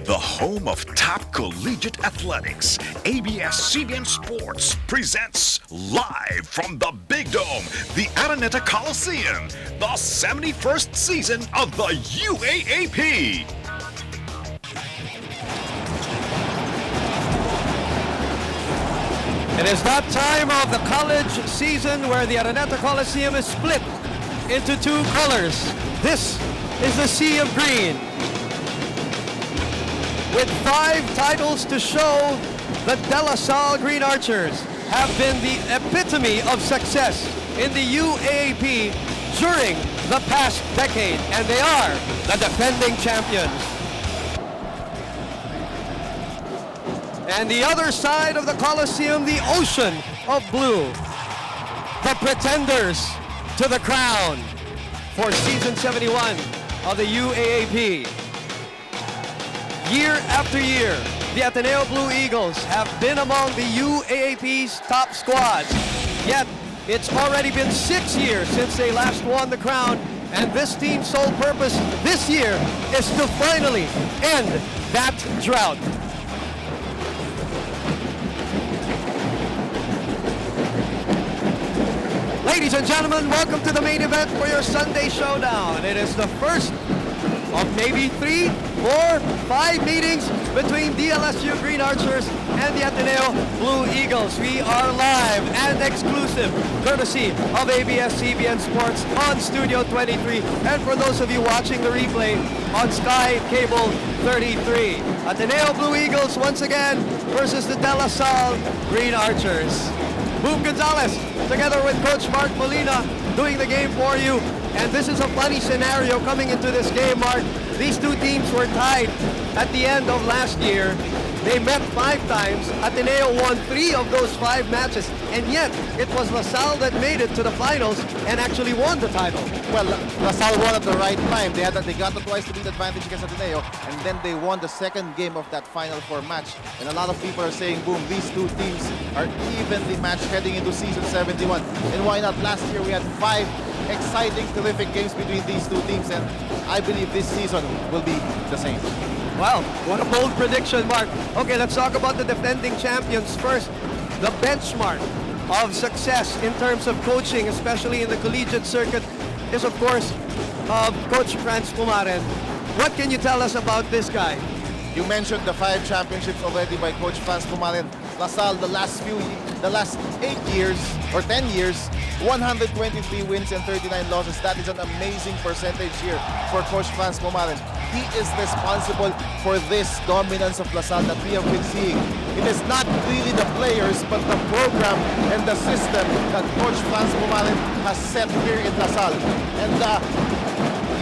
The home of top collegiate athletics, ABS-CBN Sports presents live from the Big Dome, the Araneta Coliseum, the 71st season of the UAAP. It is that time of the college season where the Araneta Coliseum is split into two colors. This is the sea of green. With 5 titles to show, the De La Salle Green Archers have been the epitome of success in the UAAP during the past decade, and they are the defending champions. And the other side of the Coliseum, the ocean of blue, the pretenders to the crown for season 71 of the UAAP. Year after year, the Ateneo Blue Eagles have been among the UAAP's top squads. Yet, it's already been 6 years since they last won the crown, and this team's sole purpose this year is to finally end that drought. Ladies and gentlemen, welcome to the main event for your Sunday showdown. It is the first of maybe 3, 4, 5 meetings between DLSU Green Archers and the Ateneo Blue Eagles. We are live and exclusive, courtesy of ABS-CBN Sports on Studio 23, and for those of you watching the replay on Sky Cable 33. Ateneo Blue Eagles once again versus the De La Salle Green Archers. Boom Gonzalez, together with Coach Mark Molina, doing the game for you. And this is a funny scenario coming into this game, Mark. These two teams were tied at the end of last year. They met 5 times. Ateneo won 3 of those 5 matches, and yet it was La Salle that made it to the finals and actually won the title. Well, La Salle won at the right time. They got the twice to beat advantage against Ateneo, and then they won the second game of that Final Four match. And a lot of people are saying, boom, these two teams are evenly matched heading into season 71. And why not? Last year we had 5 exciting, terrific games between these two teams, and I believe this season will be the same. Wow, what a bold prediction, Mark. Okay, let's talk about the defending champions first. The benchmark of success in terms of coaching, especially in the collegiate circuit, is of course Coach Franz Pumaren. What can you tell us about this guy? You mentioned the 5 championships already by Coach Franz Pumaren. La Salle, the last 8 years or 10 years, 123 wins and 39 losses. That is an amazing percentage here for Coach Franz Pumaren. He is responsible for this dominance of La Salle that we have been seeing. It is not really the players, but the program and the system that Coach Franz Pumaren has set here in La Salle. And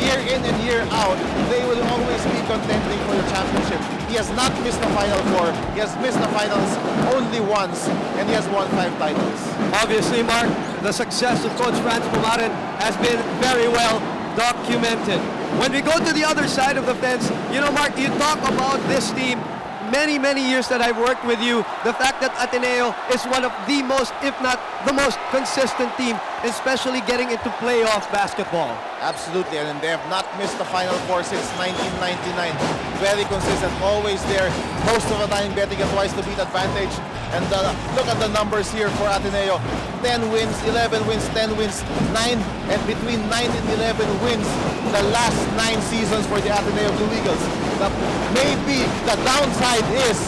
year in and year out, they will always be contending for the championship. He has not missed the Final Four. He has missed the finals only once, and he has won 5 titles. Obviously, Mark, the success of Coach Franz Pumaren has been very well documented. When we go to the other side of the fence, you know, Mark, you talk about this team many years that I've worked with you, the fact that Ateneo is one of the most, if not the most consistent team, especially getting into playoff basketball. Absolutely, and they have not missed the Final Four since 1999. Very consistent, always there, most of the time getting a twice to beat advantage. And look at the numbers here for Ateneo. 10 wins, 11 wins, 10 wins, 9, and between 9 and 11 wins the last 9 seasons for the Ateneo Blue Eagles. Maybe the downside is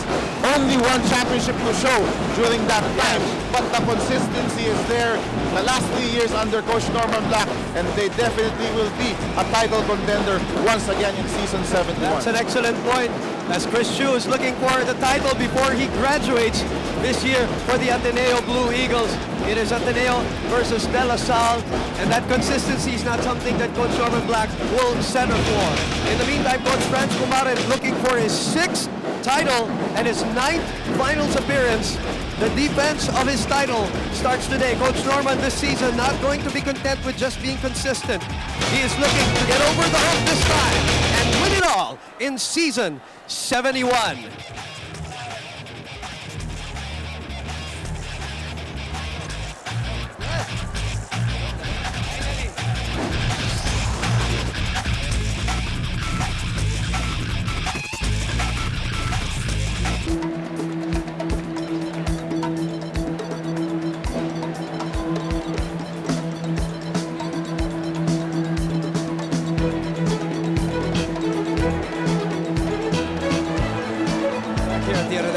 only 1 championship to show during that time, but the consistency is there the last 3 years under Coach Norman Black, and they definitely will be a title contender once again in season 71. That's an excellent point, as Chris Chu is looking for the title before he graduates this year for the Ateneo Blue Eagles. It is Ateneo versus De La Salle, and that consistency is not something that Coach Norman Black will settle for. In the meantime, Coach Franz Pumaren looking for his 6th title and his 9th finals appearance. The defense of his title starts today. Coach Norman this season not going to be content with just being consistent. He is looking to get over the hump this time and win it all in season 71.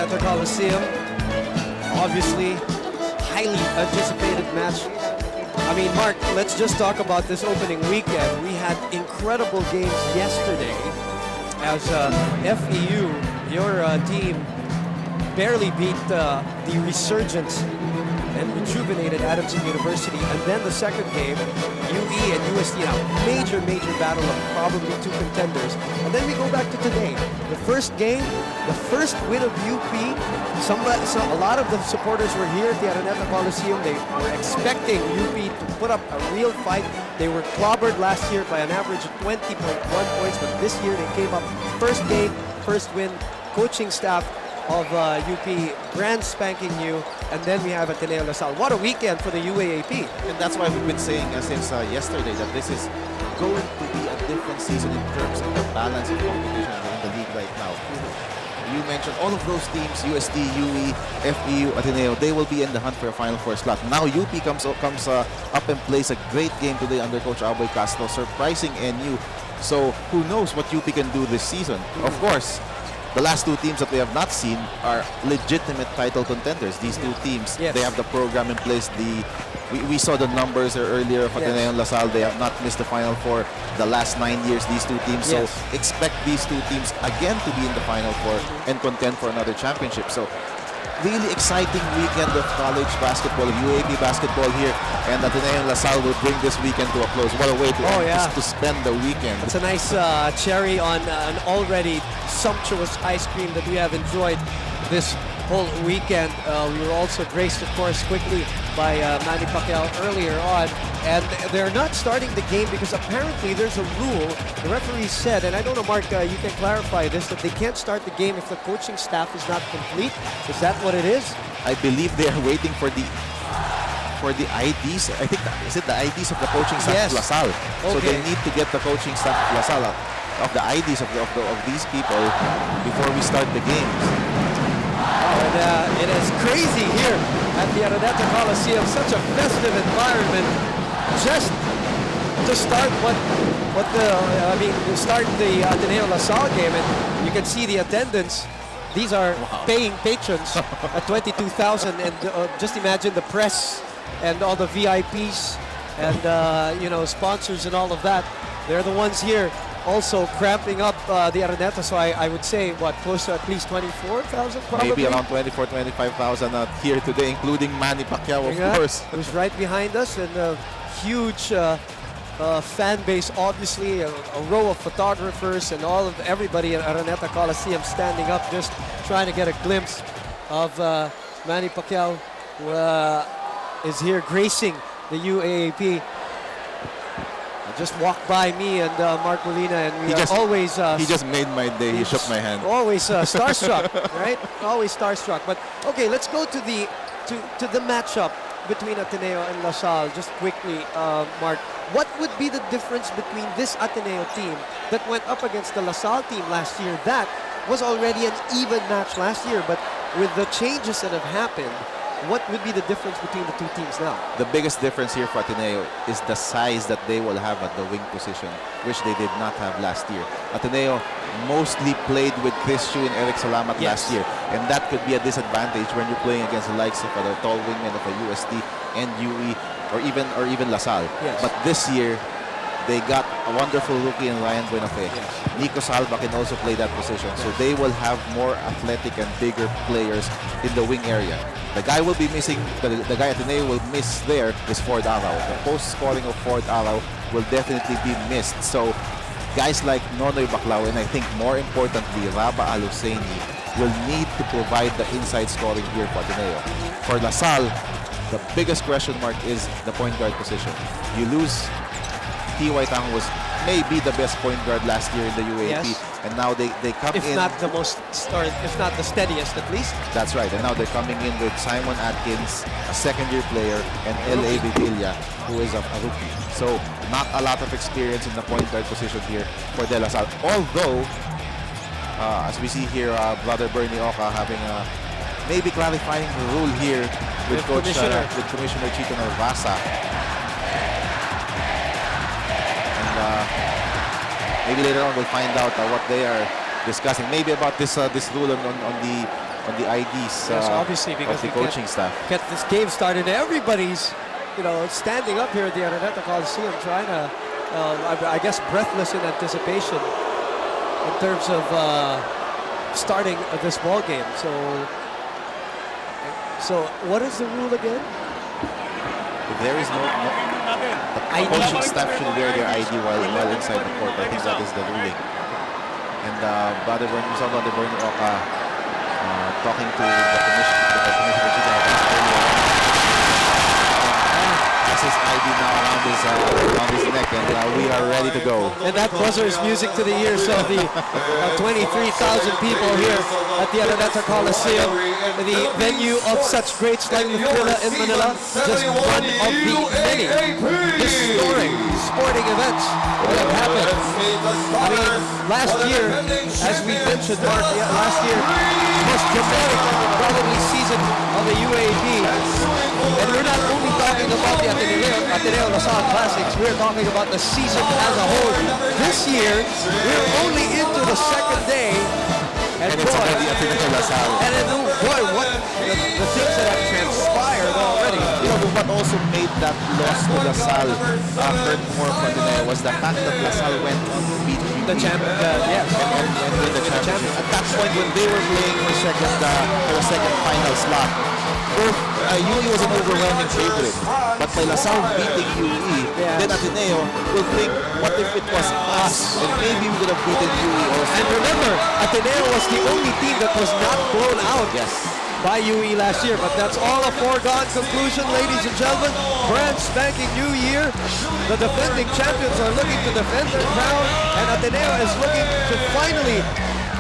Araneta Coliseum. Obviously, highly anticipated match. I mean, Mark, let's just talk about this opening weekend. We had incredible games yesterday as FEU, your team, barely beat the resurgence and rejuvenated Adamson University. And then the second game, UE and UST, now major battle of probably two contenders. And then we go back to today. The first game, the first win of UP. A lot of the supporters were here at the Araneta Coliseum. They were expecting UP to put up a real fight. They were clobbered last year by an average of 20.1 points, but this year they came up first game, first win. Coaching staff of UP, brand spanking new, and then we have Ateneo LaSalle. What a weekend for the UAAP. And that's why we've been saying since yesterday that this is going to be a different season in terms of the balance of competition in the league right now. You mentioned all of those teams, UST, UE, FEU, Ateneo, they will be in the hunt for a Final Four slot. Now UP comes up and plays a great game today under Coach Aboy Castro, surprising NU. So who knows what UP can do this season. Of course, the last two teams that we have not seen are legitimate title contenders. These two teams, yes, they have the program in place. We saw the numbers earlier of Ateneo and LaSalle. They have not missed the Final Four the last 9 years, these two teams. Yes. So expect these two teams again to be in the Final Four and contend for another championship. So really exciting weekend of college basketball, UAP basketball here. And Ateneo and LaSalle will bring this weekend to a close. What a way to spend the weekend. It's a nice cherry on an already sumptuous ice cream that we have enjoyed this whole weekend. We were also graced, of course, quickly by Manny Pacquiao earlier on. And they're not starting the game because apparently there's a rule. The referee said, and I don't know, Mark, you can clarify this, that they can't start the game if the coaching staff is not complete. Is that what it is? I believe they are waiting for the IDs. I think is it the IDs of the coaching staff of LaSalle. So they need to get the coaching staff of LaSalle of the IDs of these people before we start the games. Oh, and it is crazy here at the Araneta Coliseum. Such a festive environment. Just to start start the Ateneo LaSalle game, and you can see the attendance. These are paying patrons at 22,000, and just imagine the press and all the VIPs and sponsors and all of that. They're the ones here also cramping up the Araneta. So I would say close to at least 24,000 probably. Maybe around 24, 25,000 here today, including Manny Pacquiao, of course. Who's right behind us, and a huge fan base, obviously, a row of photographers and everybody at Araneta Coliseum standing up, just trying to get a glimpse of Manny Pacquiao, who is here gracing the UAAP. Just walked by me and Mark Molina, and we always... he just made my day. He shook my hand. Always starstruck, right? Always starstruck. But okay, let's go to the matchup between Ateneo and LaSalle. Just quickly, Mark, what would be the difference between this Ateneo team that went up against the LaSalle team last year? That was already an even match last year, but with the changes that have happened, what would be the difference between the two teams now? The biggest difference here for Ateneo is the size that they will have at the wing position, which they did not have last year. Ateneo mostly played with Chris Chu and Eric Salamat last year, and that could be a disadvantage when you're playing against the likes of the tall wingmen of a UST and UE or even LaSalle. Yes. But this year, they got a wonderful rookie in Ryan Buenafe. Yes. Nico Salva can also play that position, so they will have more athletic and bigger players in the wing area. The guy will be missing, the guy Ateneo will miss there is Ford Arao. The post-scoring of Ford Arao will definitely be missed. So guys like Nonoy Baclao, and I think more importantly, Raba Alusaini, will need to provide the inside scoring here for Ateneo. For LaSalle, the biggest question mark is the point guard position. You lose T.Y. Tang, was maybe the best point guard last year in the UAP, and now they come in. If not the most, if not the steadiest at least. That's right, and now they're coming in with Simon Atkins, a second-year player, and L.A. Vivilla, who is a rookie. So not a lot of experience in the point guard position here for De La Salle. Although, as we see here, Brother Bernie Oka having maybe clarifying the rule here with Commissioner Chito Narvasa. Maybe later on we'll find out what they are discussing. Maybe about this rule on the on the IDs Yes, obviously, because of the we can't coaching staff. get this game started. Everybody's, standing up here at the Araneta Coliseum, trying to, I guess, breathless in anticipation in terms of starting this ball game. So what is the rule again? If there is the coaching staff should wear their ID while inside the court. I think that is the ruling. And Brother Bernie Oka talking to the commissioner earlier. Has his ID now around his neck, and we are ready to go. And that buzzer is music to the ears of the 23,000 people here at the Araneta Coliseum, the venue of such greats like the Villa in Manila, just one of the many historic sporting events that have happened. I mean, last year, as we mentioned, Mark, last year, most dramatic probably season of the UAP. And we're not only talking about the Ateneo Lasal Classics, we're talking about the season as a whole. This year, we're only into the second day. And it's boy, already Ateneo Lasal. And then, boy, what the things that have transpired already. What also made that loss to Lasal hurt more for Ateneo was the fact that Lasal went on to beat the champion, yes, and win the championship. At that point, when they were playing for the second final slot, UE was an overwhelming favorite. But by Lasal beating UE, then Ateneo will think, what if it was us? And maybe we could have beaten UE also. And remember, Ateneo was the only team that was not blown out by UE last year. But that's all a foregone conclusion, ladies and gentlemen. Brand spanking new year. The defending champions are looking to defend their crown, and Ateneo is looking to finally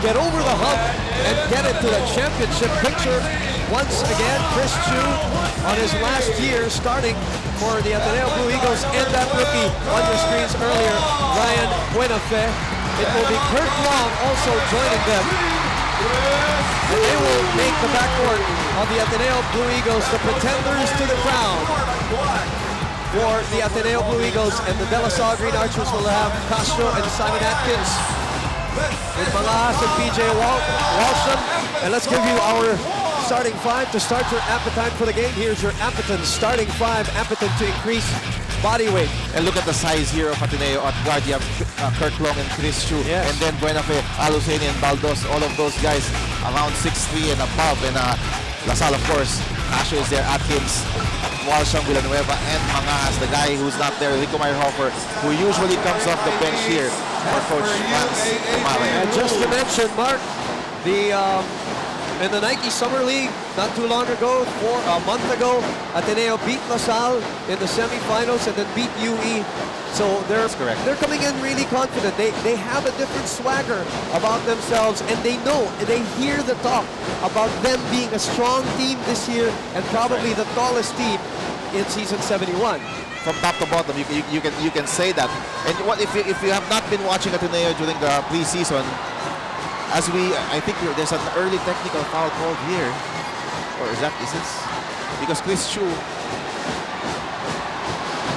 get over the hump and get into the championship picture. Once again, Chris Chu on his last year starting for the Ateneo Blue Eagles, and that rookie on your screens earlier, Ryan Buenafe. It will be Kurt Long also joining them. And they will make the backcourt of the Ateneo Blue Eagles the pretenders to the crown. For the Ateneo Blue Eagles, and the De La Salle Green Archers will have Castro and Simon Atkins with Mangas and PJ Walsham. And let's give you our starting five to start your appetite for the game. Here's your Ampeton starting five. Ampeton to increase body weight. And look at the size here of Ateneo. At guard, you have Kurt Long and Chris Chu. Yes. And then Buenafe, Aluseni, and Baldos. All of those guys around 6'3" and above. And Lasal, of course. Asho is there. Atkins, Walsham, Villanueva, and Mangas. The guy who's not there, Rico Meyerhofer, who usually comes off the bench here for Coach Franz Mare. And just to mention, Mark, in the Nike Summer League, not too long ago, a month ago, Ateneo beat LaSalle in the semifinals and then beat UE. So they're coming in really confident. They have a different swagger about themselves, and they hear the talk about them being a strong team this year and probably the tallest team in season 71. From top to bottom, you can say that. And what if you have not been watching Ateneo during the preseason? I think there's an early technical foul called here. Or is this? Because Chris Chu.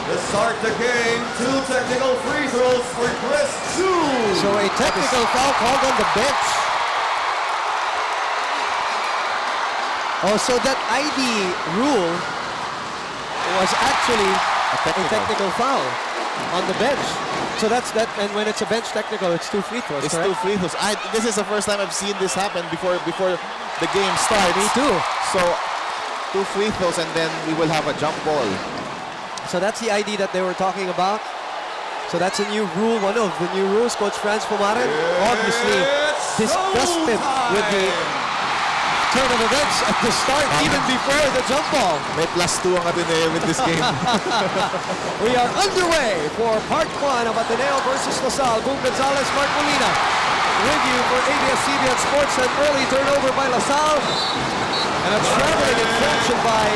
To start the game, 2 technical free throws for Chris Chu. So a technical foul called on the bench. Oh, so that ID rule was actually a technical foul on the bench. So that's that, and when it's a bench technical, it's 2 free throws. It's correct? 2 free throws. This is the first time I've seen this happen before the game starts. Me too. So 2 free throws, and then we will have a jump ball. So that's the ID that they were talking about. So that's a new rule, one of the new rules. Coach Franz Pumaren obviously disgusted with the turn of events at the start, even before the jump ball. May +2 ang Ateneo with this game. We are underway for part 1 of Ateneo versus LaSalle. Boom Gonzalez, Mark Molina with you for ABS-CBN Sports. An early turnover by LaSalle and a traveling infraction by,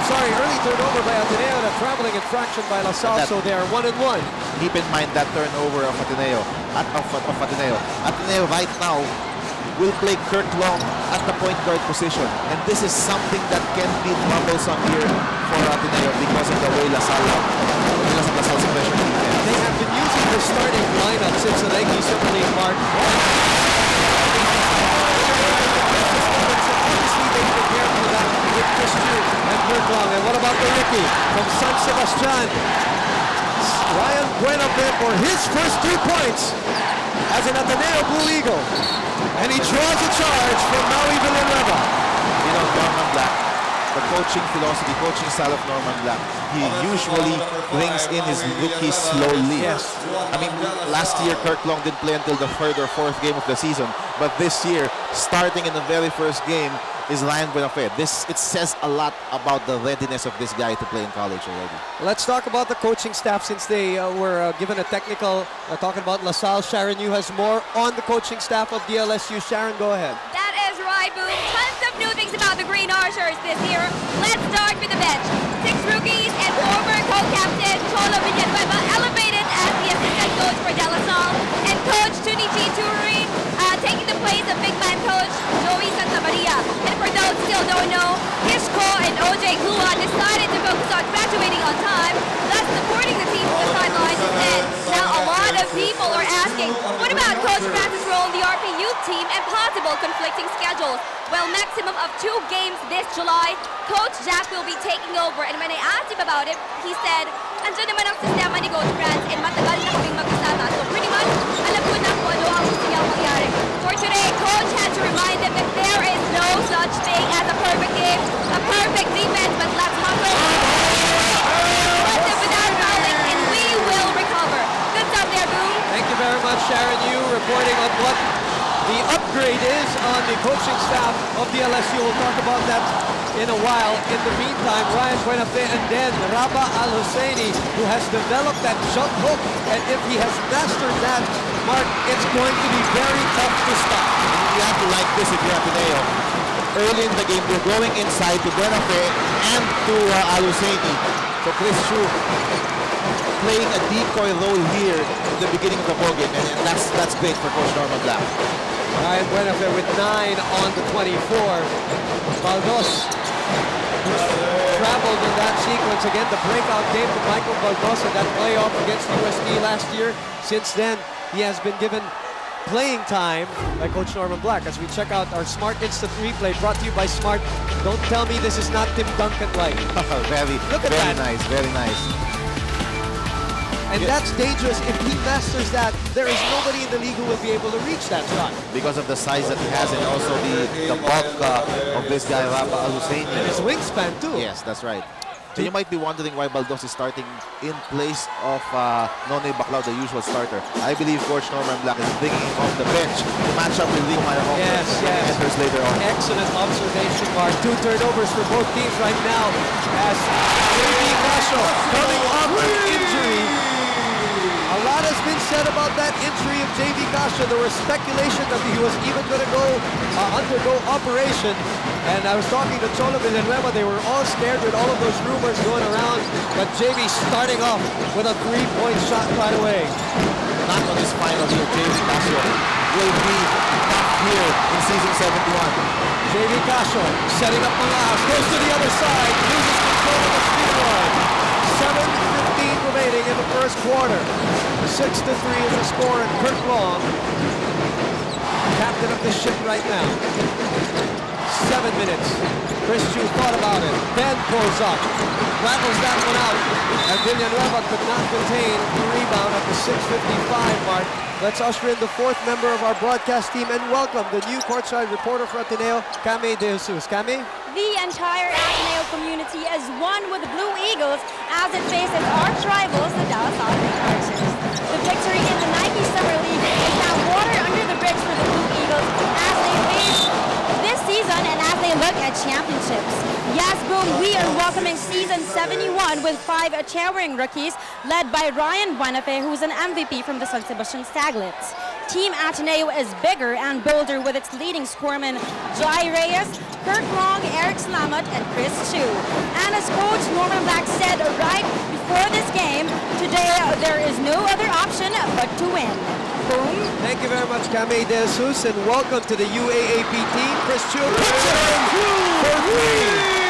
early turnover by Ateneo and a traveling infraction by LaSalle, so they are 1-1. Keep in mind that turnover of Ateneo. Ateneo right now will play Kurt Long at the point guard position. And this is something that can be troublesome here for Ateneo because of the way LaSalle's pressure defense. They have been using the starting lineup since the Nike Super League, Mark. rookie from San Sebastian, Ryan Buenafe, for his first 2 points as an Ateneo Blue Eagle. And he draws a charge from Maui Villanueva. You know, Norman Black, the coaching philosophy, coaching style of Norman Black, he usually brings in his rookies slowly. Yes. I mean, last year Kirk Long didn't play until the 3rd or 4th game of the season, but this year, starting in the very first game, is Ryan Buenafe. It says a lot about the readiness of this guy to play in college already. Let's talk about the coaching staff since they were given a technical, talking about LaSalle. Sharon Yu has more on the coaching staff of DLSU. Sharon, go ahead. That is right, Boom. Tons of new things about the Green Archers this year. Let's start with the bench. 6 rookies and former co-captain Cholo Villanueva elevated as the assistant coach for De La Salle, and Coach Tunichi Turi taking the place of big man coach Joey Santamaria. And for those who still don't know, Hishko and OJ Glua decided to focus on graduating on time, thus supporting the team from the sidelines instead. Now a lot of people are asking, what about Coach Francis' role in the RPU team and possible conflicting schedules? Well, maximum of 2 games this July, Coach Jack will be taking over. And when I asked him about it, he said, andyan naman ang sistema ni Coach Franz and matagal na kaming magkasama. So pretty much, alam ko na kung ano ang gusto niyang mangyari. For today, Coach had to remind them that there is no such thing as a perfect game, a perfect defense, but let's hustle. Let them without fouling, and we will recover. Good stuff there, Boom. Thank you very much, Sharon Yu, reporting on what the upgrade is on the coaching staff of the LSU. We'll talk about that in a while. In the meantime, Ryan Buenafe and then Rabah Al-Husseini, who has developed that jump hook, and if he has mastered that, Mark, it's going to be very tough to stop. You have to like this if you're Ateneo. Early in the game, they're going inside to Buenafe and to Al-Husseini. So Chris Chu playing a decoy role here in the beginning of the ball game, and that's great for Coach Norman Black. Ryan Buenafe with 9 on the 24. Baldos traveled in that sequence. Again, the breakout game for Michael Baldos in that playoff against USD last year. Since then, he has been given playing time by Coach Norman Black. As we check out our Smart Instant Replay brought to you by Smart. Don't tell me this is not Tim Duncan-like. Look at that. Nice, very nice. And that's dangerous. If he masters that, there is nobody in the league who will be able to reach that shot. Because of the size that he has and also the bulk of this guy, Rabah Al-Husseini. And his wingspan too. Yes, that's right. So you might be wondering why Baldos is starting in place of Nonay Baclao, the usual starter. I believe Coach Norman Black is bringing him off the bench to match up with Lee Mayahong. Yes. Enters later on. Excellent observation, Mark. 2 turnovers for both teams right now as JB Casio coming off an injury. A lot has been said about that injury of JB Casio. There was speculation that he was even going to undergo operation. And I was talking to Cholo Villanueva. They were all scared with all of those rumors going around. But JB starting off with a 3-point shot right away. Not on his final year, JB Casio will be back here in season 71. JB Casio setting up Mangas, goes to the other side, loses control of the speed line. 7:15 remaining in the first quarter. 6-3 is the score, and Kurt Long, captain of the ship right now. 7 minutes. Chris Chu thought about it, then pulls up, rattles that one out, and Villanueva could not contain the rebound at the 6:55 mark. Let's usher in the 4th member of our broadcast team and welcome the new courtside reporter for Ateneo, Kame De Jesus. Kame? The entire Ateneo community is one with the Blue Eagles as it faces arch rivals, the Dallas Green Archers. The victory in the Nike Summer League is now water under the bridge for the Blue Eagles as they face this season and as they look at championships. Yes, Boom, we are welcoming season 71 with 5 chair-wearing rookies led by Ryan Buenafe, who's an MVP from the San Sebastian Staglets. Team Ateneo is bigger and bolder with its leading scoremen Jai Reyes, Kirk Long, Eric Slamat, and Chris Chu. And as Coach Norman Black said right before this game, today there is no other option but to win. Boom. Thank you very much, Kame De Jesus, and welcome to the UAAP team. Chris Chu puts it in for 3.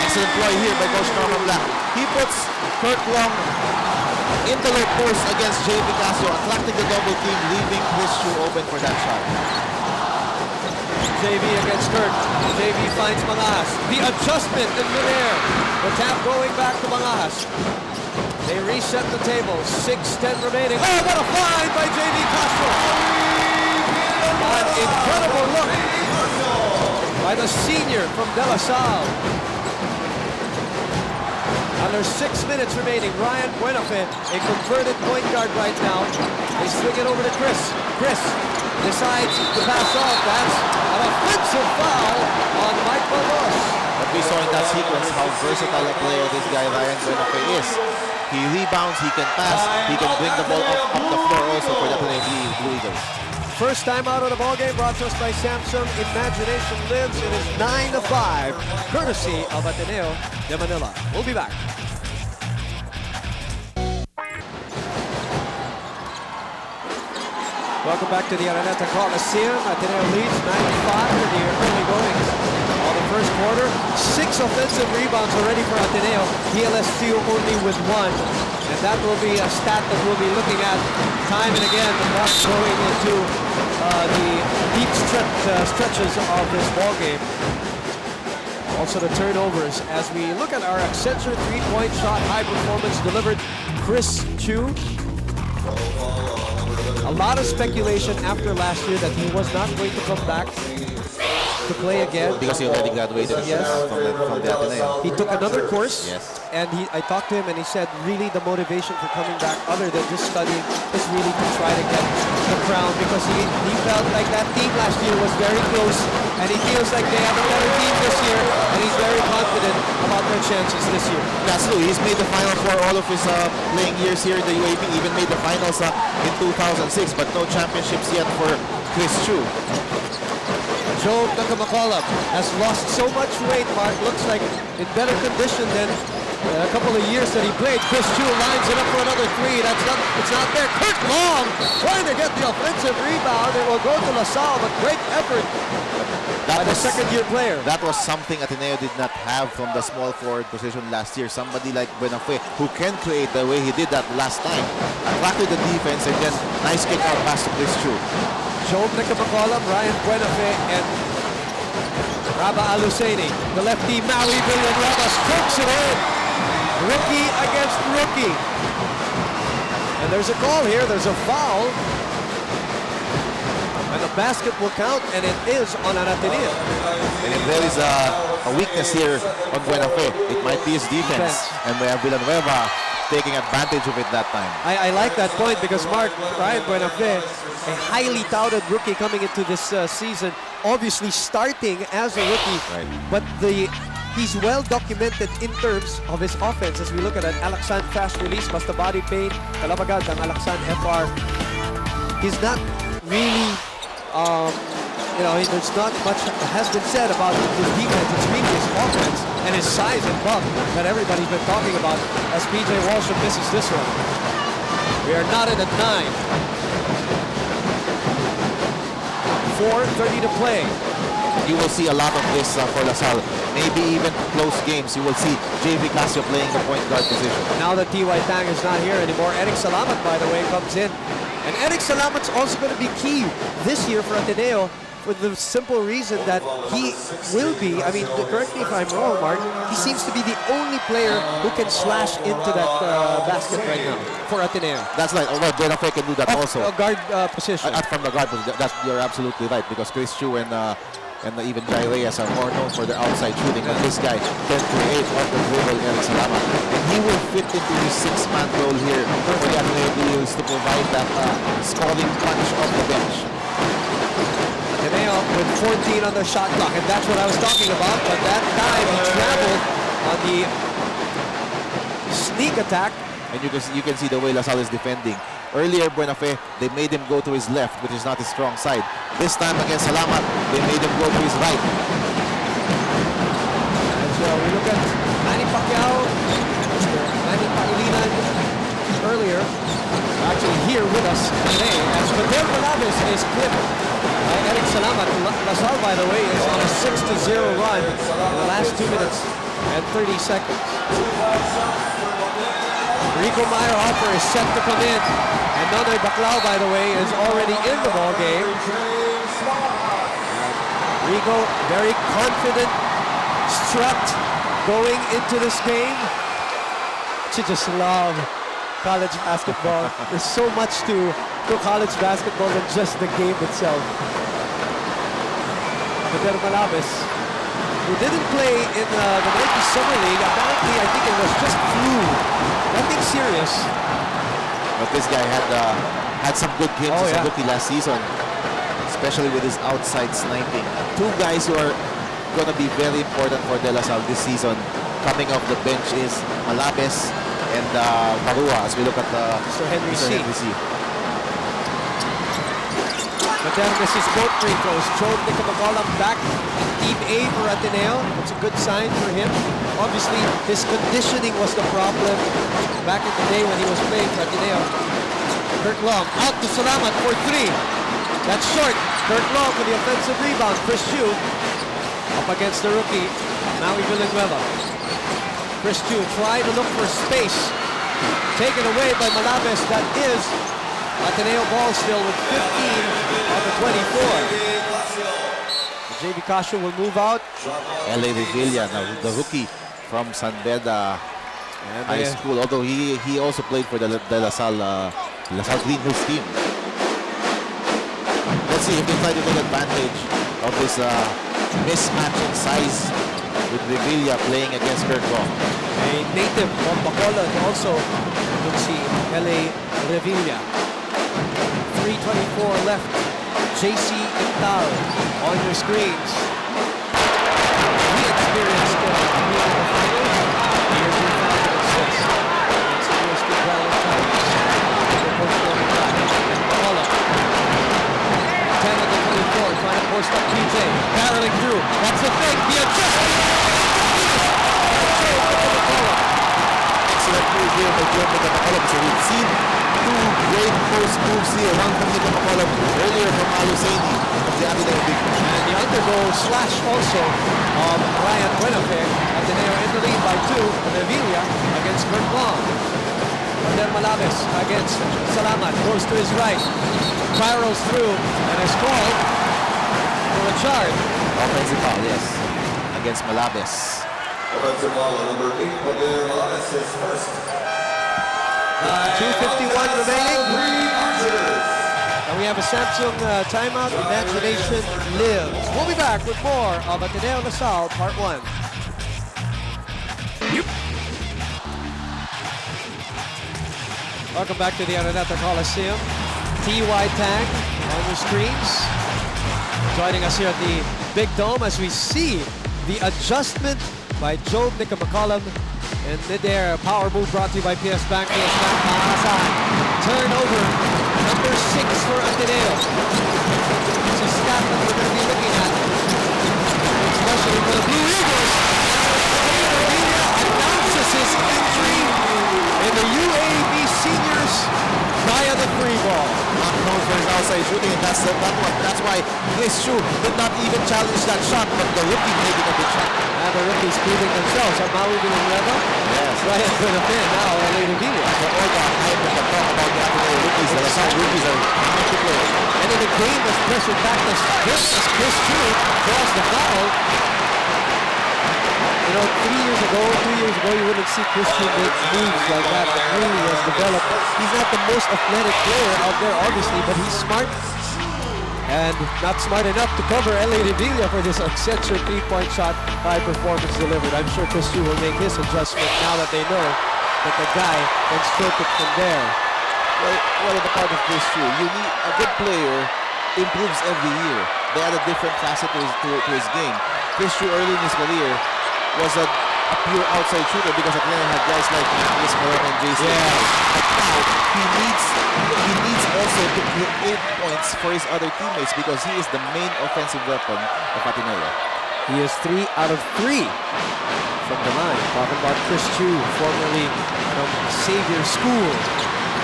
Excellent play here by Coach Norman Black. He puts Kurt Long in the low post against JB Casio, attracting the double team, leaving Chris Chu open for that shot. JV against Kurt. JV finds Mangas. The adjustment in midair. The tap going back to Mangas. They reset the table. 6:10 remaining. Oh, what a find by JV Castro. An incredible look by the senior from De La Salle. Under 6 minutes remaining, Ryan Buenafe, a converted point guard right now. They swing it over to Chris. Chris decides to pass off. That's an offensive foul on Mike Baldos. But we saw in that sequence how versatile a player this guy Ryan Buenafe is. He rebounds, he can pass, he can bring the ball up the floor also for the Blue Eagles. First time out of the ballgame brought to us by Samsung. Imagination lives. It is 9-5, courtesy of Ateneo de Manila. We'll be back. Welcome back to the Araneta Coliseum. Ateneo leads 9-5 in the early goings of the first quarter. 6 offensive rebounds already for Ateneo. DLSU only with 1. And that will be a stat that we'll be looking at time and again, not going into the deep stretches of this ball game. Also the turnovers as we look at our Accenture three-point shot, high performance delivered. Chris Chu. A lot of speculation after last year that he was not going to come back to play again. Because he already graduated from the Ateneo. He took another course. Yes. And I talked to him and he said really the motivation for coming back other than just studying is really to try to get the crown because he felt like that team last year was very close and he feels like they have a better team this year and he's very confident about their chances this year. That's true. He's made the final for all of his playing years here in the UAP, even made the finals in 2006, but no championships yet for Chris Chu. Joe Nakamakolam has lost so much weight, Mark. Looks like in better condition than a couple of years that he played. Chris Chu lines it up for another 3. It's not there. Kurt Long trying to get the offensive rebound. It will go to LaSalle, but great effort by the second-year player. That was something Ateneo did not have from the small forward position last year. Somebody like Buenafe who can create the way he did that last time. Attracted the defense and then nice kick-out pass to Chris Chu. Joe Nakamakolam, Ryan Buenafe, and Raba Aluseni. The lefty Maui Villanova strokes it in. Rookie against rookie. And there's a call here. There's a foul. And the basket will count, and it is on an Ateneo. And if there is a weakness here on Buenafe, it might be his defense. And we have Villanueva taking advantage of it that time. I like that point because Mark, Ryan Buenafe, a highly touted rookie coming into this season, obviously starting as a rookie, Right. but he's well documented in terms of his offense as we look at an Alaksan fast release, basta body paint, kalabagad ang Alaksan FR. He's not really, there's not much has been said about his defense. It's really his offense and his size and bulk that everybody's been talking about as PJ Walsham misses this one. We are knotted at 9. 4:30 to play. You will see a lot of this for LaSalle. Maybe even close games. You will see JV Casio playing the point guard position. Now that T.Y. Tang is not here anymore, Eric Salamat, by the way, comes in. And Eric Salamat's also going to be key this year for Ateneo for the simple reason that he will be, correct me if I'm wrong, Mark, he seems to be the only player who can slash into that basket right now for Ateneo. That's right. Although Buenafe can do that also. Guard position. From the guard position. You're absolutely right because Chris Chu and even Jai Reyes are more known for their outside shooting, and this guy can create on the dribble, Eric Salamat. And he will fit into his 6-man role here for the Ateneo Eagles to provide that scoring punch off the bench. Ateneo with 14 on the shot clock, and that's what I was talking about, but that time he traveled on the sneak attack. And you can see the way LaSalle is defending. Earlier, Buenafe, they made him go to his left, which is not his strong side. This time against Salamat, they made him go to his right. And so we look at Manny Pacquiao, Manny Pangilinan earlier, actually here with us today, as Fidel Malavis is clipped by Eric Salamat. LaSalle, by the way, is on a 6-0 run in the last 2 minutes and 30 seconds. Rico Meyerhofer is set to come in. And Nonoy Baclao, by the way, is already in the ball game. Rigo, very confident strut going into this game. You just love college basketball. There's so much to college basketball than just the game itself. But Malabes, who didn't play in the Nike Summer League, apparently I think it was just flu. Nothing serious. But this guy had some good games as a rookie last season, especially with his outside sniping. Two guys who are going to be very important for De La Salle this season. Coming off the bench is Malabes and Marua as we look at Mr. Henry C. Mater misses both free throws. Job Nicamacolam back in Team A for Ateneo. It's a good sign for him. Obviously, his conditioning was the problem back in the day when he was playing for Ateneo. Kurt Long out to Salamat for three. That's short. Kurt Long for the offensive rebound. Chris Chu up against the rookie, Maui Villanueva. Chris Chu trying to look for space. Taken away by Malabes. That is Ateneo ball still with 15 on the 24. JV Casio will move out. L.A. Revilla, now the rookie from San Beda High School, although he also played for the De La Salle Green Hills team. Let's see if they try to take advantage of this mismatch in size with Revilla playing against Kurt Long. A native of Bacolod also, you'll see L.A. Revilla. 3:24 left. JC Intal on your screens. We experienced the finals year 2006 against the USD Brawler Tigers. Bacolod. 10 on the 24, trying to post up PJ. Barreling through. That's the thing. The adjustment. Excellent move here by Job Nicamacolam. So we've seen two great post moves here. One from Nicamacolam earlier from Alusaini of the Ateneo Big Man. And the undergoal slash also of Ryan Buenafe. Ateneo in the lead by 2. Revilla against Kurt Long. Mater Malabes against Salamat. Goes to his right. Spirals through and is called for a charge. Offensive foul, yes, against Malabes. Offensive foul, number 8, Mater Malabes, his first. 2:51 remaining. And we have a Samsung timeout. Imagination lives. We'll be back with more of Ateneo La Salle Part 1. Welcome back to the Araneta Coliseum. TY Tang on your screens. Joining us here at the Big Dome as we see the adjustment by Job Nicamacolam and mid-air power move brought to you by PS Bank. PS Bank, Maasan. Turnover, number 6 for Ateneo. It's a stat that we're going to be looking at, especially for the Blue Eagles. Revilla announces his entry in the UAB Seniors via the free ball. Not known for his outside shooting, and that's why Chris Chu did not even challenge that shot, but the rookie taking a big shot. And the rookies proving themselves. Maui Villanueva. Yes. Ryan Buenafe now, L.A. Revilla. For all the hype and the talk about the Ateneo rookies, the La Salle rookies are going to play. And in the game was pressured back as Chris Chu draws the foul. You know, 2 years ago, you wouldn't see Chris Chu make moves like that. But really has developed. He's not the most athletic player out there, obviously, but he's smart. And not smart enough to cover L.A. Revilla for this uncensored three-point shot. High performance delivered. I'm sure Chris Chu will make his adjustment now that they know that the guy can stroke it from there. Well, the part of Chris Chu, you need a good player improves every year. They add a different facet to his game. Chris Chu early in his career was a pure outside shooter because Ateneo had guys like Chris Moran and Jason. Yeah. But now he needs also to create points for his other teammates because he is the main offensive weapon of Ateneo. He is 3 out of 3 from the line. Talking about Chris Chu, formerly from Xavier School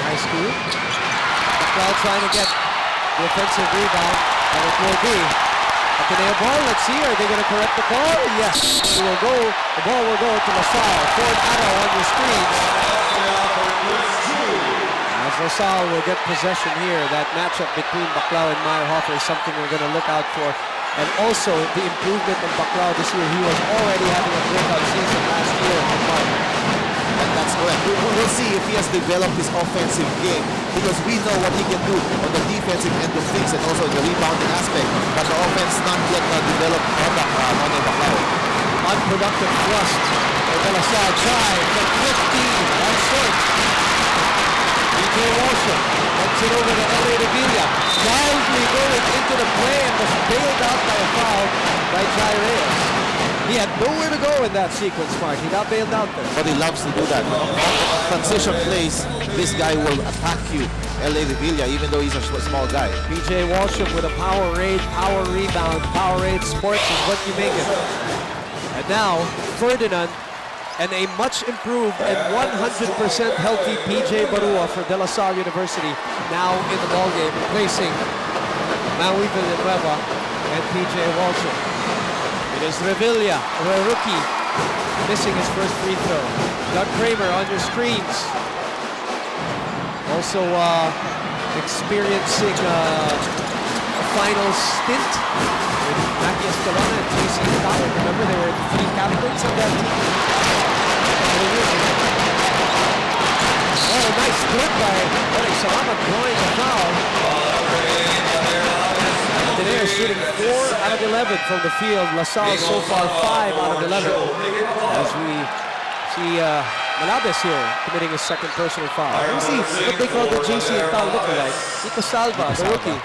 High School. The crowd trying to get the offensive rebound, and it will be Ateneo ball. Let's see, are they going to correct the call? Yes, it will go. The ball will go to La Salle. Ford Arrow on your screens. As La Salle will get possession here. That matchup between Baclao and Meyerhofer is something we're going to look out for And also the improvement of Baclao this year. He was already having a breakout season last year in March. And that's correct. We'll see if he has developed his offensive game because we know what he can do on the defensive end of things and also the rebounding aspect. But the offense not yet developed on the Baclao. Unproductive thrust. De La Salle try from 15. That's short. PJ Walsham gets it over to L.A. Revilla. Loudly going into the play and was bailed out by a foul by Jai Reyes. He had nowhere to go in that sequence, Mark. He got bailed out there. But he loves to do that. Transition plays, this guy will attack you. L.A. Revilla, even though he's a small guy. PJ Walsham with a power raid, power rebound. Power raid sports is what you make it. And now, Ferdinand and a much improved and 100% healthy PJ Barua for De La Salle University now in the ballgame, replacing Maui Villanueva and PJ Walsham. It is Revilla, the rookie, missing his first free throw. Doug Kramer on your screens. Also experiencing a final stint with Mackie Escalona and JC Stoddard. Remember, they were the three captains of that team. Oh, nice split by Eric Salamat, drawing a foul. Today are shooting 4 out of 11 from the field. La Salle so far 5 out of 11. As we see Malabes here committing his second personal foul. You see what they call the JC and Tal lookalike. Nico Salva, the rookie.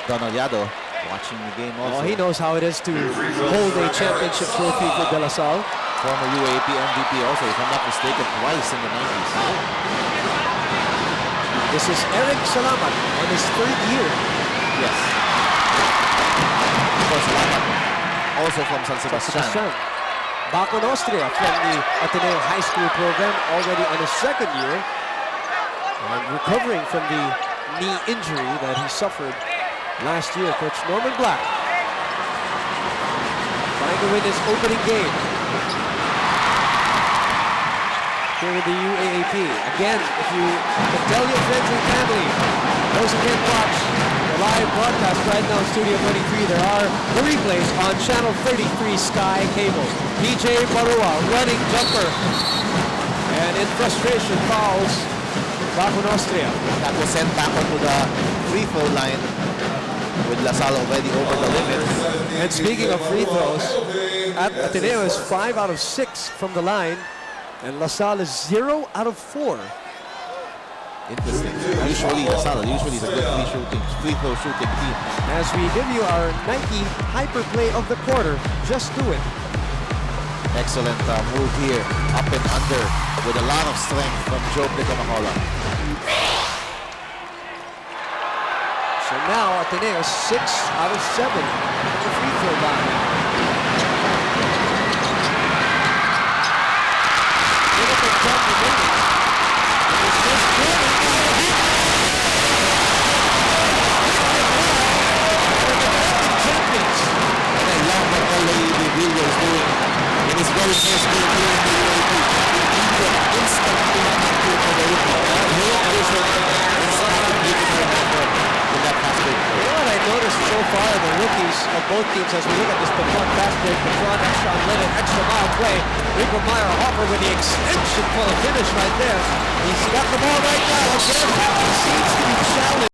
Donaliado watching the game also. Oh, he knows how it is to hold a championship trophy for De La Salle. Former UAP MVP also, if I'm not mistaken, twice in the 90s. This is Eric Salamat on his third year. Yes. Of course, Salamat also from San Sebastian. Bacon Austria from the Ateneo High School program, already on his second year. And recovering from the knee injury that he suffered last year. Coach Norman Black trying to win his opening game here with the UAAP. Again, if you can tell your friends and family, those who can't watch the live broadcast right now in Studio 23, there are the replays on Channel 33 Sky Cable. PJ Barua, running jumper, and in frustration fouls Bacon Austria. That was sent back onto the free throw line with La Salle already over the limit. And speaking of free throws, Ateneo is 5 out of 6 from the line, and La Salle is 0 out of 4. Interesting. Usually La Salle is a good free throw shooting team. As we give you our Nike hyper play of the quarter, just do it. Excellent move here, up and under, with a lot of strength from Joe Nicamahola. So now Ateneo 6 out of 7 from the free throw line. His very first game here in the UAP. He instantly active for the rookie. With that fast break. You know what I noticed so far, the rookies of both teams, as we look at this Patron fast break, Patron extra unlimited, extra mile play. Rico Meyer Hopper with the extension for the finish right there. He's got the ball right now. Again, he seems to be challenged